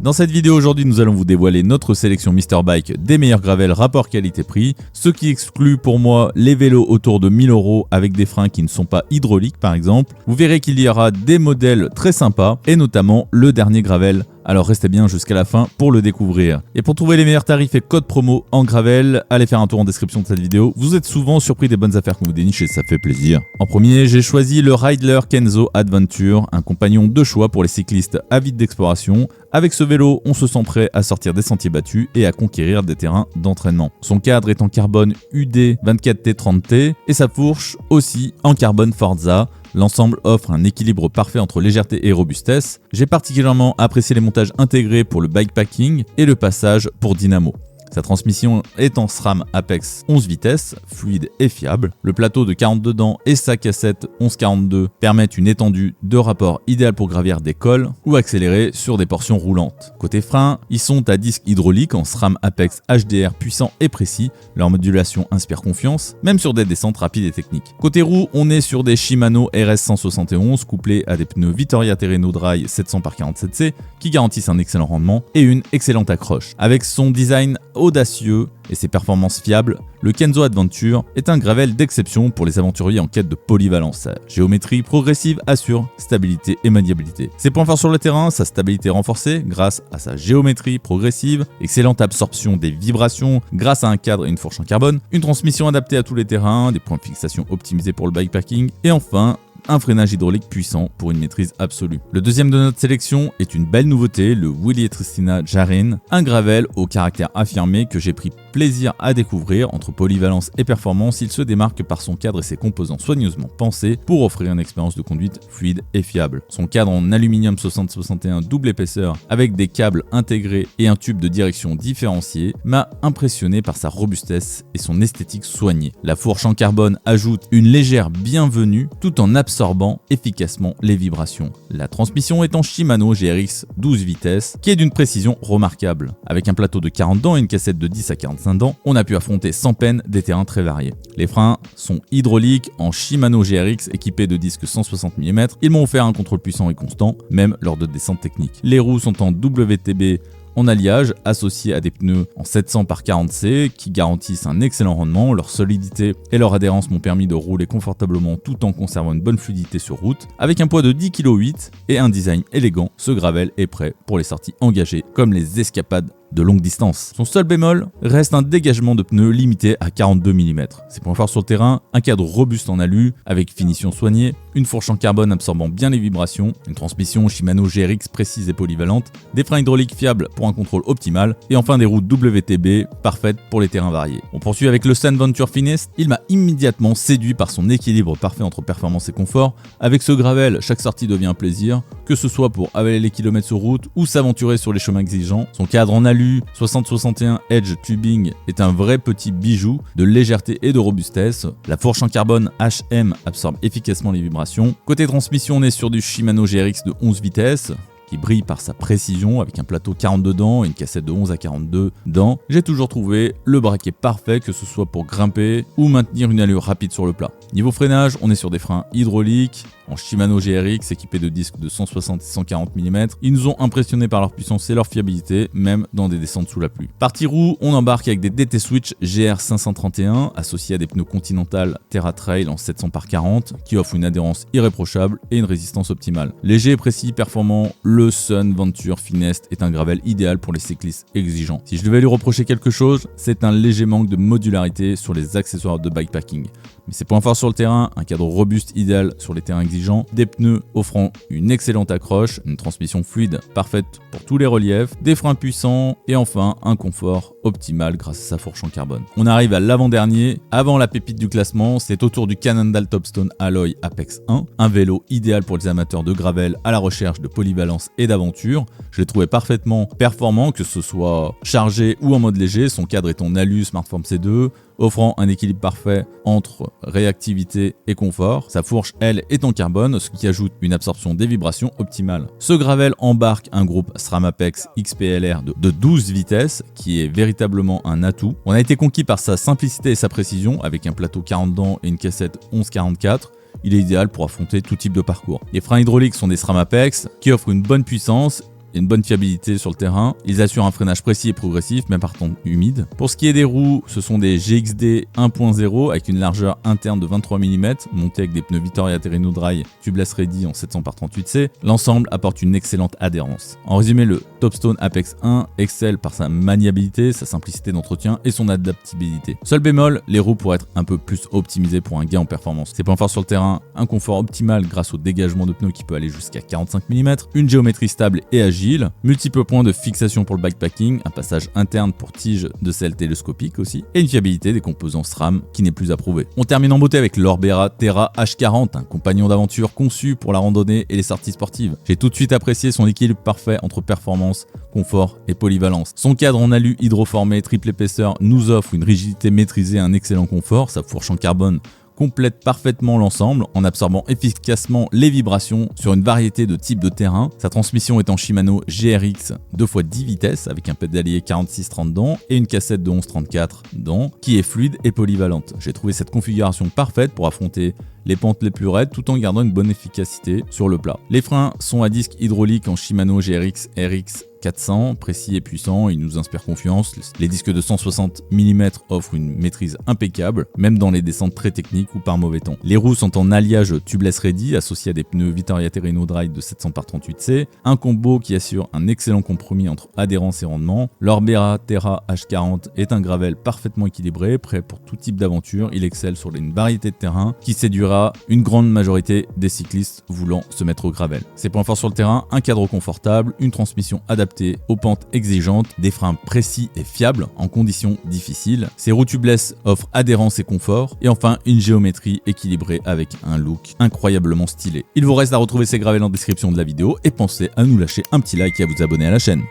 Dans cette vidéo aujourd'hui, nous allons vous dévoiler notre sélection Mr Bike des meilleurs gravels rapport qualité-prix, ce qui exclut pour moi les vélos autour de 1000 € avec des freins qui ne sont pas hydrauliques par exemple. Vous verrez qu'il y aura des modèles très sympas et notamment le dernier gravel. Alors restez bien jusqu'à la fin pour le découvrir. Et pour trouver les meilleurs tarifs et codes promo en gravel, allez faire un tour en description de cette vidéo. Vous êtes souvent surpris des bonnes affaires qu'on vous déniche et ça fait plaisir. En premier, j'ai choisi le Ridler Kenzo Adventure, un compagnon de choix pour les cyclistes avides d'exploration. Avec ce vélo, on se sent prêt à sortir des sentiers battus et à conquérir des terrains d'entraînement. Son cadre est en carbone UD 24T30T et sa fourche aussi en carbone Forza. L'ensemble offre un équilibre parfait entre légèreté et robustesse. J'ai particulièrement apprécié les montages intégrés pour le bikepacking et le passage pour dynamo. Sa transmission est en SRAM Apex 11 vitesses, fluide et fiable. Le plateau de 42 dents et sa cassette 1142 permettent une étendue de rapport idéale pour gravir des cols ou accélérer sur des portions roulantes. Côté frein, ils sont à disque hydraulique en SRAM Apex HDR puissant et précis. Leur modulation inspire confiance, même sur des descentes rapides et techniques. Côté roues, on est sur des Shimano RS171 couplés à des pneus Vittoria Terreno Dry 700/47C qui garantissent un excellent rendement et une excellente accroche. Avec son design audacieux et ses performances fiables, le Kenzo Adventure est un gravel d'exception pour les aventuriers en quête de polyvalence. Sa géométrie progressive assure stabilité et maniabilité. Ses points forts sur le terrain, sa stabilité renforcée grâce à sa géométrie progressive, excellente absorption des vibrations grâce à un cadre et une fourche en carbone, une transmission adaptée à tous les terrains, des points de fixation optimisés pour le bikepacking et enfin un freinage hydraulique puissant pour une maîtrise absolue. Le deuxième de notre sélection est une belle nouveauté, le Willy et Tristina Jarin, un gravel au caractère affirmé que j'ai pris plaisir à découvrir. Entre polyvalence et performance, il se démarque par son cadre et ses composants soigneusement pensés pour offrir une expérience de conduite fluide et fiable. Son cadre en aluminium 60-61 double épaisseur avec des câbles intégrés et un tube de direction différencié m'a impressionné par sa robustesse et son esthétique soignée. La fourche en carbone ajoute une légère bienvenue tout en absorbant efficacement les vibrations. La transmission est en Shimano GRX 12 vitesses qui est d'une précision remarquable. Avec un plateau de 40 dents et une cassette de 10 à 45 dents, on a pu affronter sans peine des terrains très variés. Les freins sont hydrauliques en Shimano GRX équipés de disques 160 mm. Ils m'ont offert un contrôle puissant et constant, même lors de descentes techniques. Les roues sont en WTB en alliage associé à des pneus en 700/40C qui garantissent un excellent rendement. Leur solidité et leur adhérence m'ont permis de rouler confortablement tout en conservant une bonne fluidité sur route. Avec un poids de 10,8 kg et un design élégant, ce gravel est prêt pour les sorties engagées comme les escapades de longue distance. Son seul bémol reste un dégagement de pneus limité à 42 mm. Ses points forts sur le terrain, un cadre robuste en alu avec finition soignée, une fourche en carbone absorbant bien les vibrations, une transmission Shimano GRX précise et polyvalente, des freins hydrauliques fiables pour un contrôle optimal et enfin des roues WTB parfaites pour les terrains variés. On poursuit avec le Sun Venture Finest. Il m'a immédiatement séduit par son équilibre parfait entre performance et confort. Avec ce gravel, chaque sortie devient un plaisir, que ce soit pour avaler les kilomètres sur route ou s'aventurer sur les chemins exigeants. Son cadre en alu 60-61 Edge Tubing est un vrai petit bijou de légèreté et de robustesse. La fourche en carbone HM absorbe efficacement les vibrations. Côté transmission, on est sur du Shimano GRX de 11 vitesses qui brille par sa précision avec un plateau 42 dents et une cassette de 11 à 42 dents. J'ai toujours trouvé le braquet parfait, que ce soit pour grimper ou maintenir une allure rapide sur le plat. Niveau freinage, on est sur des freins hydrauliques en Shimano GRX équipés de disques de 160 et 140 mm. Ils nous ont impressionnés par leur puissance et leur fiabilité, même dans des descentes sous la pluie. Partie roue, on embarque avec des DT Switch GR531 associés à des pneus Continental Terra Trail en 700/40 qui offrent une adhérence irréprochable et une résistance optimale. Léger et précis, performant, le Sun Venture Finest est un gravel idéal pour les cyclistes exigeants. Si je devais lui reprocher quelque chose, c'est un léger manque de modularité sur les accessoires de bikepacking. Mais ses points forts sur le terrain, un cadre robuste idéal sur les terrains exigeants, des pneus offrant une excellente accroche, une transmission fluide parfaite pour tous les reliefs, des freins puissants et enfin un confort optimal grâce à sa fourche en carbone. On arrive à l'avant-dernier, avant la pépite du classement, c'est au tour du Cannondale Topstone Alloy Apex 1, un vélo idéal pour les amateurs de gravel à la recherche de polyvalence et d'aventure. Je l'ai trouvé parfaitement performant, que ce soit chargé ou en mode léger. Son cadre est en alu Smartform C2, offrant un équilibre parfait entre réactivité et confort. Sa fourche, elle, est en carbone, ce qui ajoute une absorption des vibrations optimale. Ce gravel embarque un groupe SRAM Apex XPLR de 12 vitesses, qui est véritablement un atout. On a été conquis par sa simplicité et sa précision, avec un plateau 40 dents et une cassette 1144. Il est idéal pour affronter tout type de parcours. Les freins hydrauliques sont des SRAM Apex qui offrent une bonne puissance et une bonne fiabilité sur le terrain. Ils assurent un freinage précis et progressif, même par temps humide. Pour ce qui est des roues, ce sont des GXD 1.0 avec une largeur interne de 23 mm, montées avec des pneus Vittoria Terreno Dry Tubeless Ready en 700 par 38C. L'ensemble apporte une excellente adhérence. En résumé, le Topstone Apex 1 excelle par sa maniabilité, sa simplicité d'entretien et son adaptabilité. Seul bémol, les roues pourraient être un peu plus optimisées pour un gain en performance. Ses points forts sur le terrain, un confort optimal grâce au dégagement de pneus qui peut aller jusqu'à 45 mm, une géométrie stable et agile, multiples points de fixation pour le bikepacking, un passage interne pour tige de selle télescopique aussi, et une fiabilité des composants SRAM qui n'est plus approuvée. On termine en beauté avec l'Orbera Terra H40, un compagnon d'aventure conçu pour la randonnée et les sorties sportives. J'ai tout de suite apprécié son équilibre parfait entre performance, confort et polyvalence. Son cadre en alu hydroformé triple épaisseur nous offre une rigidité maîtrisée et un excellent confort. Sa fourche en carbone complète parfaitement l'ensemble en absorbant efficacement les vibrations sur une variété de types de terrain. Sa transmission est en Shimano GRX 2x10 vitesses avec un pédalier 46-30 dents et une cassette de 11-34 dents qui est fluide et polyvalente. J'ai trouvé cette configuration parfaite pour affronter les pentes les plus raides tout en gardant une bonne efficacité sur le plat. Les freins sont à disque hydraulique en Shimano GRX RX 400, précis et puissant, il nous inspire confiance. Les disques de 160 mm offrent une maîtrise impeccable, même dans les descentes très techniques ou par mauvais temps. Les roues sont en alliage Tubeless Ready, associé à des pneus Vittoria Terreno Dry de 700 par 38C, un combo qui assure un excellent compromis entre adhérence et rendement. L'Orbera Terra H40 est un gravel parfaitement équilibré, prêt pour tout type d'aventure. Il excelle sur une variété de terrains qui séduira une grande majorité des cyclistes voulant se mettre au gravel. Ses points forts sur le terrain, un cadre confortable, une transmission adaptée aux pentes exigeantes, des freins précis et fiables en conditions difficiles. Ces roues tubeless offrent adhérence et confort, et enfin une géométrie équilibrée avec un look incroyablement stylé. Il vous reste à retrouver ces gravels en description de la vidéo et pensez à nous lâcher un petit like et à vous abonner à la chaîne.